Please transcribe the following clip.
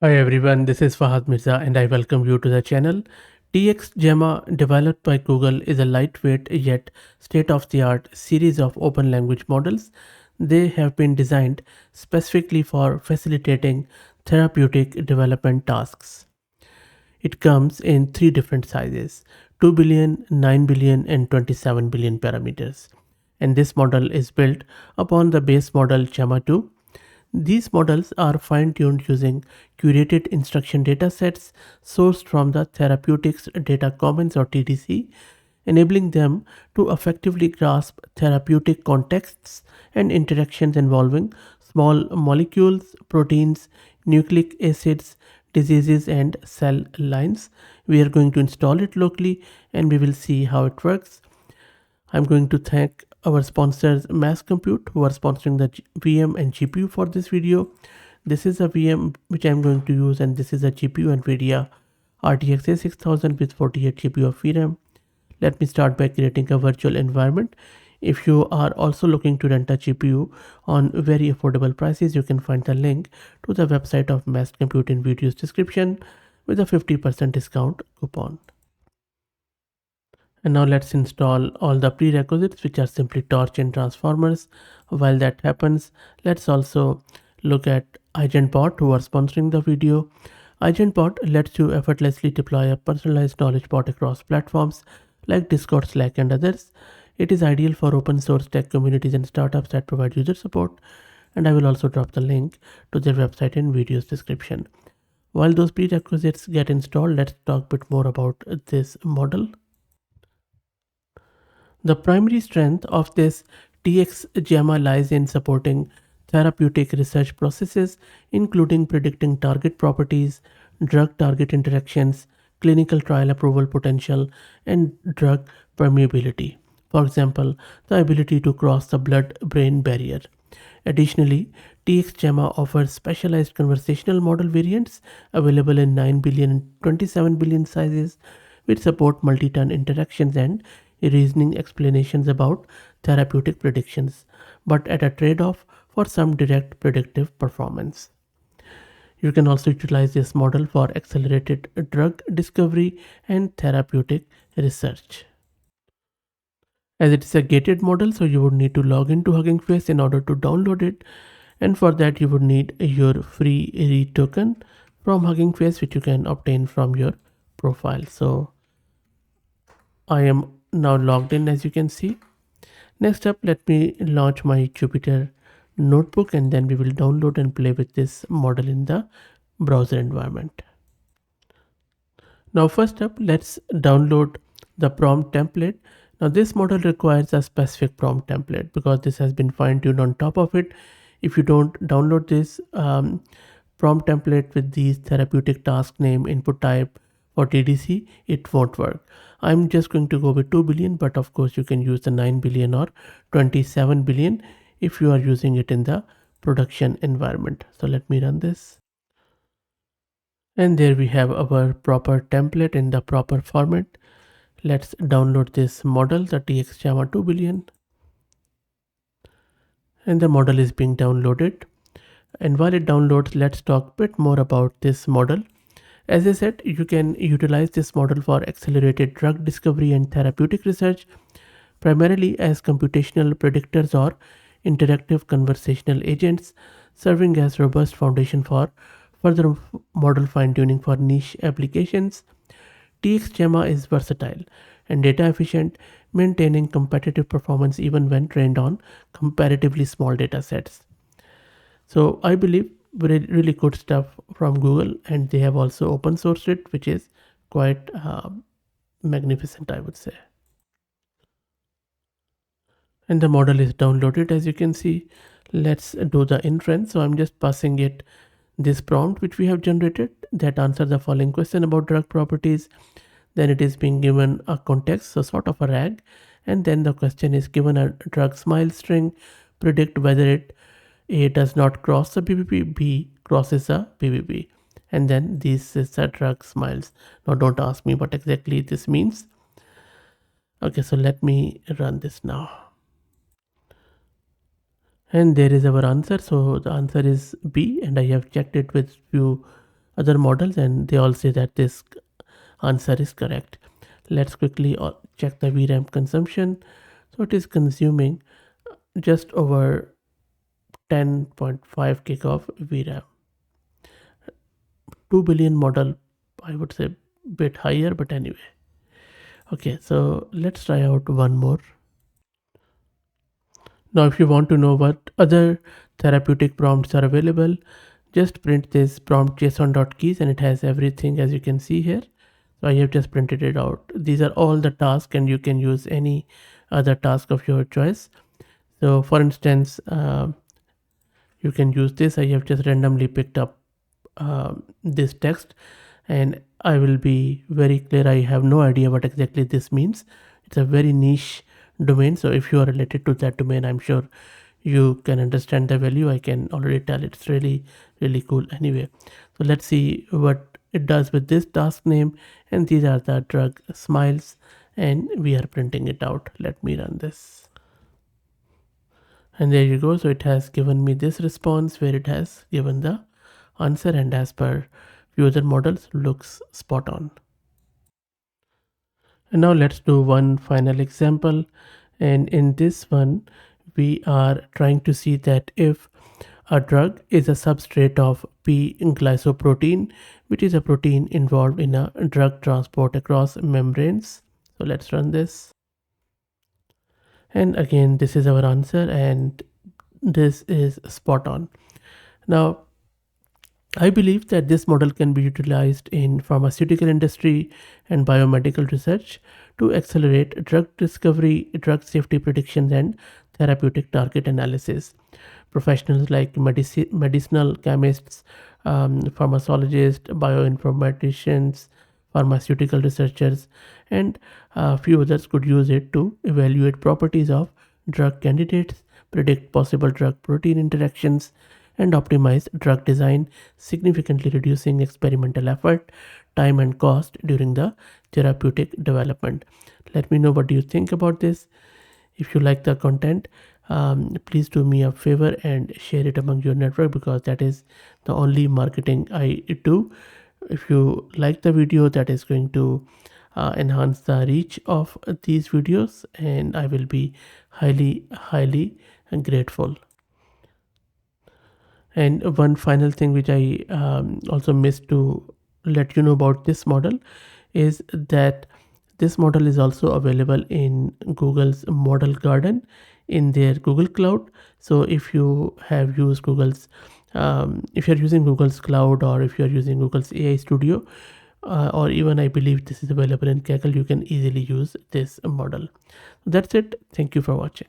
Hi everyone, this is Fahad Mirza and I welcome you to the channel. TxGemma, developed by Google, is a lightweight yet state-of-the-art series of open language models. They have been designed specifically for facilitating therapeutic development tasks. It comes in three different sizes: 2 billion, 9 billion, and 27 billion parameters. And this model is built upon the base model Gemma 2. These models are fine-tuned using curated instruction datasets sourced from the Therapeutics Data Commons or TDC, enabling them to effectively grasp therapeutic contexts and interactions involving small molecules, proteins, nucleic acids, diseases, and cell lines. We are going to install it locally and we will see how it works. I'm going to thank our sponsors Mass Compute who are sponsoring the VM and GPU for this video. This is a VM which I'm going to use, and this is a GPU NVIDIA RTX A6000 with 48 GB of VRAM. Let me start by creating a virtual environment. If you are also looking to rent a GPU on very affordable prices, you can find the link to the website of Mass Compute in video's description with a 50% discount coupon. And now let's install all the prerequisites, which are simply torch and transformers. While that happens, let's also look at agentbot who are sponsoring the video. Agentbot lets you effortlessly deploy a personalized knowledge bot across platforms like Discord, Slack, and others. It is ideal for open source tech communities and startups that provide user support, and I will also drop the link to their website in video's description. While those prerequisites get installed, let's talk a bit more about this model. The primary strength of this TxGemma lies in supporting therapeutic research processes, including predicting target properties, drug target interactions, clinical trial approval potential, and drug permeability. For example, the ability to cross the blood brain barrier. Additionally, TxGemma offers specialized conversational model variants available in 9 billion and 27 billion sizes, which support multi-turn interactions and reasoning explanations about therapeutic predictions, but at a trade-off for some direct predictive performance. You can also utilize this model for accelerated drug discovery and therapeutic research. As it is a gated model, so you would need to log into Hugging Face in order to download it, and for that you would need your free read token from Hugging Face, which you can obtain from your profile. So I am now logged in, as you can see. Next up, let me launch my Jupyter notebook, and then we will download and play with this model in the browser environment. Now first up, let's download the prompt template. Now this model requires a specific prompt template because this has been fine-tuned on top of it. If you don't download this prompt template with these therapeutic task name, input type for TDC, it won't work. I'm just going to go with 2 billion, but of course you can use the 9 billion or 27 billion if you are using it in the production environment. So let me run this. And there we have our proper template in the proper format. Let's download this model, the TxGemma 2 billion. And the model is being downloaded. And while it downloads, let's talk a bit more about this model. As I said, you can utilize this model for accelerated drug discovery and therapeutic research, primarily as computational predictors or interactive conversational agents, serving as robust foundation for further model fine-tuning for niche applications. TxGemma is versatile and data efficient, maintaining competitive performance even when trained on comparatively small data sets. So I believe really good stuff from Google, and they have also open sourced it, which is quite magnificent, I would say. And the model is downloaded, as you can see. Let's do the inference. So I'm just passing it this prompt which we have generated that answers the following question about drug properties. Then it is being given a context, so sort of a RAG, and then the question is given a drug smile string, predict whether it A does not cross the BBB, B crosses a BBB, and then this is a drug smiles. Now don't ask me what exactly this means. Okay, so let me run this now. And there is our answer. So the answer is B, and I have checked it with few other models, and they all say that this answer is correct. Let's quickly check the VRAM consumption. So it is consuming just over 10.5 gig of VRAM. 2 billion model, I would say bit higher, but anyway. Okay, so let's try out one more. Now if you want to know what other therapeutic prompts are available, just print this prompt json.keys, and it has everything as you can see here. So I have just printed it out. These are all the tasks, and you can use any other task of your choice. So for instance, you can use this. I have just randomly picked up this text, and I will be very clear, I have no idea what exactly this means. It's a very niche domain, so if you are related to that domain, I'm sure you can understand the value. I can already tell it's really cool. Anyway, so let's see what it does with this task name, and these are the drug smiles, and we are printing it out. Let me run this, and there you go. So it has given me this response where it has given the answer, and as per few other models, looks spot on. And now let's do one final example, and in this one we are trying to see that if a drug is a substrate of P-glycoprotein, which is a protein involved in a drug transport across membranes. So let's run this, and again this is our answer, and this is spot on. Now I believe that this model can be utilized in pharmaceutical industry and biomedical research to accelerate drug discovery, drug safety predictions, and therapeutic target analysis. Professionals like medicinal chemists, pharmacologists, bioinformaticians, pharmaceutical researchers, and a few others could use it to evaluate properties of drug candidates, predict possible drug protein interactions, and optimize drug design, significantly reducing experimental effort, time, and cost during the therapeutic development. Let me know what do you think about this. If you like the content, please do me a favor and share it among your network, because that is the only marketing I do. If you like the video, that is going to enhance the reach of these videos, and I will be highly grateful. And one final thing which I also missed to let you know about this model is that this model is also available in Google's Model Garden in their Google Cloud. So if you have used if you're using Google's Cloud, or if you're using Google's AI Studio, or even I believe this is available in Kaggle, you can easily use this model. That's it. Thank you for watching.